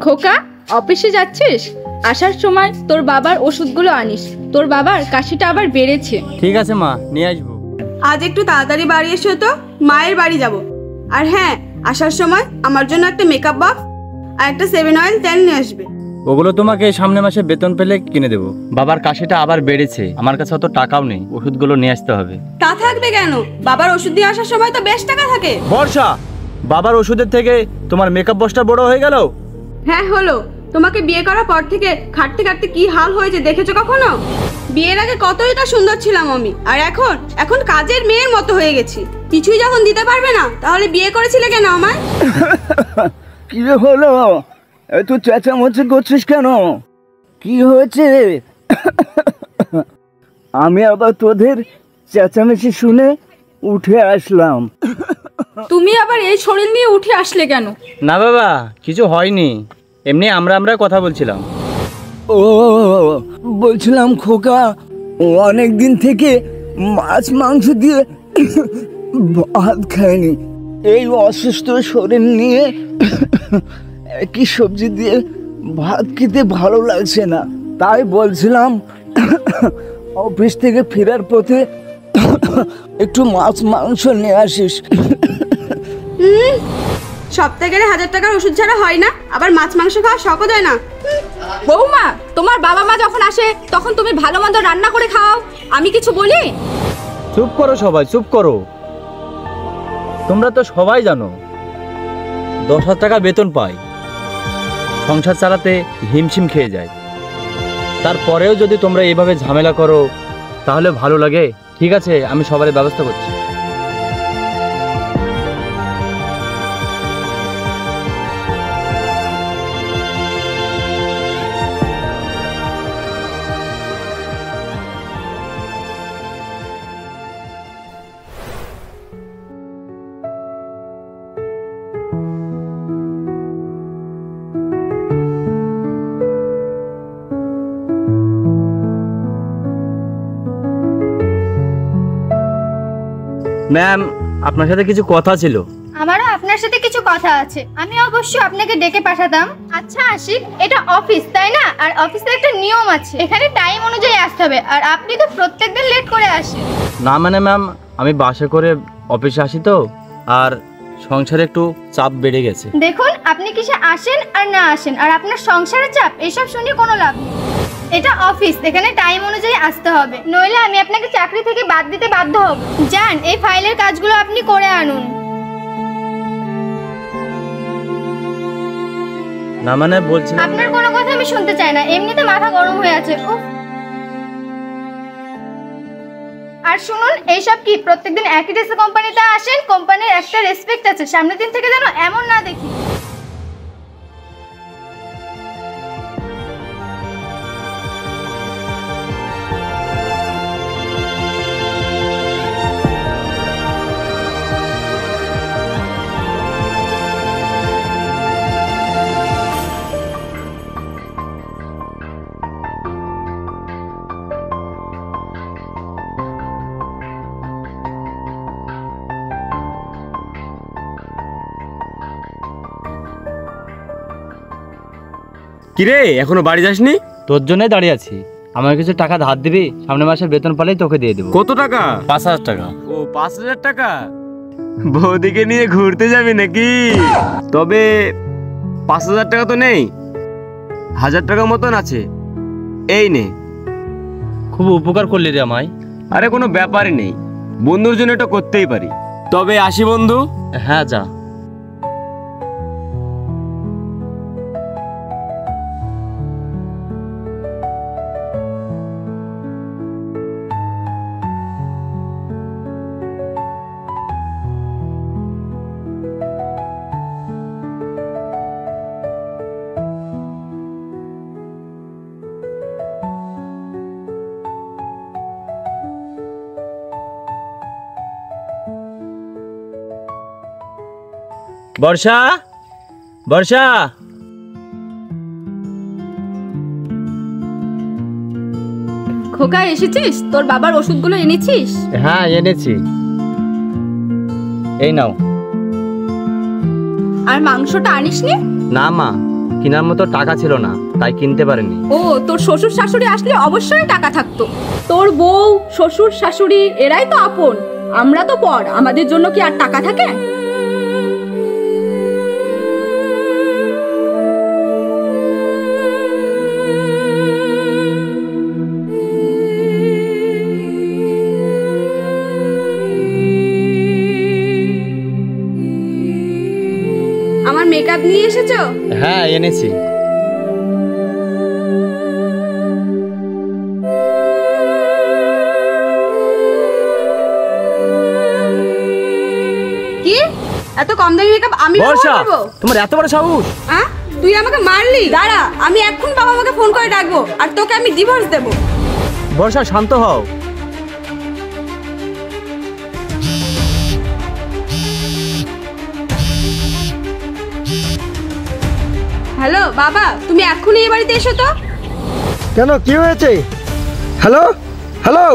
খোকা, অফিসে যাচ্ছিস? আসার সময় তোর বাবার ওষুধগুলো আনিস, তোর বাবার কাশিটা আবার বেড়েছে। ঠিক আছে মা, নিয়ে আসবো। আজ একটু তাড়াতাড়ি বাড়ি এসো তো, মায়ের বাড়ি যাব। আর হ্যাঁ, আসার সময় আমার জন্য একটা মেকআপ বক্স আর একটা 7 অয়েল তেল নিয়ে আসবে। ওগুলো তোমাকে সামনের মাসে বেতন পেলে কিনে দেবো। বাবার কাশিটা আবার বেড়েছে, আমার কাছে অত টাকাও নেই, ওষুধগুলো নিয়ে আসতে হবে। তা থাকবে কেন? বাবার ওষুধ দিয়ে আসার সময় তো বেশ টাকা থাকে। বর্ষা, বাবার ওষুধের থেকে তোমার মেকআপ বক্সটা বড় হয়ে গেল। হ্যাঁ হলো। তোমাকে বিয়ে করার পর থেকে খাটতে খাটতে কি হাল হয়েছে দেখেছো কখনো? বিয়ের আগে কতই না সুন্দর ছিলাম আমি, আর এখন কাজের মেয়ের মতো হয়ে গেছি। কিছুই যখন দিতে পারবে না, তাহলে বিয়ে করেছিলে কেন আমায়? কি হলো? এত চেঁচামেচি করছিস কেন? কি হয়েছে? আমি আবার তোদের চেঁচামেচি শুনে উঠে আসলাম। তুমি আবার এই শরীর নিয়ে উঠে আসলে কেন? না বাবা, কিছু হয়নি, এমনি আমরা কথা বলছিলাম। ও বলছিলাম খোকা, অনেক দিন থেকে মাছ মাংস দিয়ে ভাত খাইনি। এই অসুস্থ শরীর নিয়ে কি সবজি দিয়ে ভাত খেতে ভালো লাগছে না, তাই বলছিলাম অফিস থেকে ফেরার পথে একটু মাছ মাংস নিয়ে আসিস। সপ্তাহে গেলে 1000 টাকার ওষুধ ছাড়া হয় না, আবার মাছ মাংস খাওয়া শখও দেয় না। বৌমা, তোমার বাবা মা যখন আসে তখন তুমি ভালো মন্দ রান্না করে খাও, আমি কিছু বলি? চুপ করো সবাই, চুপ করো। তোমরা তো সবাই জানো 10,000 টাকা বেতন পাই, সংসার চালাতে হিমশিম খেয়ে যায়। তারপরেও যদি তোমরা এইভাবে ঝামেলা করো তাহলে ভালো লাগে? ঠিক আছে, আমি সবার ব্যবস্থা করছি। ম্যাম, আপনার সাথে কিছু কথা ছিল। আমারও আপনার সাথে কিছু কথা আছে, আমি অবশ্যই আপনাকে ডেকে পাঠাতাম। আচ্ছা আশিক, এটা অফিস তাই না? আর অফিসের একটা নিয়ম আছে, এখানে টাইম অনুযায়ী আসতে হবে, আর আপনি তো প্রত্যেকদিন লেট করে আসেন। না মানে ম্যাম, আমি বাসে করে অফিসে আসি তো, আর সংসারে একটু চাপ বেড়ে গেছে। দেখুন, আপনি কিসে আসেন আর না আসেন, আর আপনার সংসারের চাপ, এসব শুনে কোনো লাভ নেই। এটা অফিস, এখানে টাইম অনুযায়ী আসতে হবে, নইলে আমি আপনাকে চাকরি থেকে বাদ দিতে বাধ্য হব। যান, এই ফাইলের কাজগুলো আপনি করে আনুন। না মানে বলছিলাম, আপনার কোনো কথা আমি শুনতে চাই না, এমনিতে মাথা গরম হয়ে আছে। উফ। আর শুনুন, এইসব কি প্রত্যেকদিন একই ড্রেসে কোম্পানিতে আসেন? কোম্পানির একটা রেসপেক্ট আছে, সামনের দিন থেকে যেন এমন না দেখি। কিরে, এখনো বাড়ি যাসনি? তোর জন্যই দাঁড়িয়ে আছি। আমার কিছু টাকা ধার দিবি? সামনের মাসের বেতন পেলেই তোকে দিয়ে দেবো। কত টাকা? 5,000 টাকা। ও, 5,000 টাকা? বৌদিকে নিয়ে ঘুরতে যাবি নাকি? তবে 5,000 টাকা তো নেই, 1000 টাকা মতন আছে, এই নে। খুব উপকার করলি রে আমায়। আরে কোনো ব্যাপারই নেই, বন্ধুর জন্য এটা করতেই পারি। তবে আসি বন্ধু। হ্যাঁ যা। বর্ষা, বর্ষা, খোকা এসেছিস? তোর বাবার ওষুধগুলো এনেছিস? হ্যাঁ এনেছি, এই নাও। আর মাংসটা আনিসনি? না মা, কেনার মতো টাকা ছিল না, তাই কিনতে পারিনি। ও, তোর শ্বশুর শাশুড়ি আসলে অবশ্যই টাকা থাকতো। তোর বউ, শ্বশুর শাশুড়ি এরাই তো আপন, আমরা তো পর, আমাদের জন্য কি আর টাকা থাকে? আমার মেকআপ নিয়ে এসেছো? হ্যাঁ, এনেছি। কি এত কম দামি মেকআপ আমি বর্ষা, ব্যবহার করবো? তোমার এত বড় সাহস! হ্যাঁ, তুই আমাকে মারলি? দাঁড়া, আমি এখন বাবা মাকে ফোন করে ডাকবো আর তোকে আমি ডিভোর্স দেবো। বর্ষা, শান্ত হও। হ্যালো বাবা, তুমি এক্ষুনি এই বাড়িতে এসো তো। কেন, কি হয়েছে? Hello hello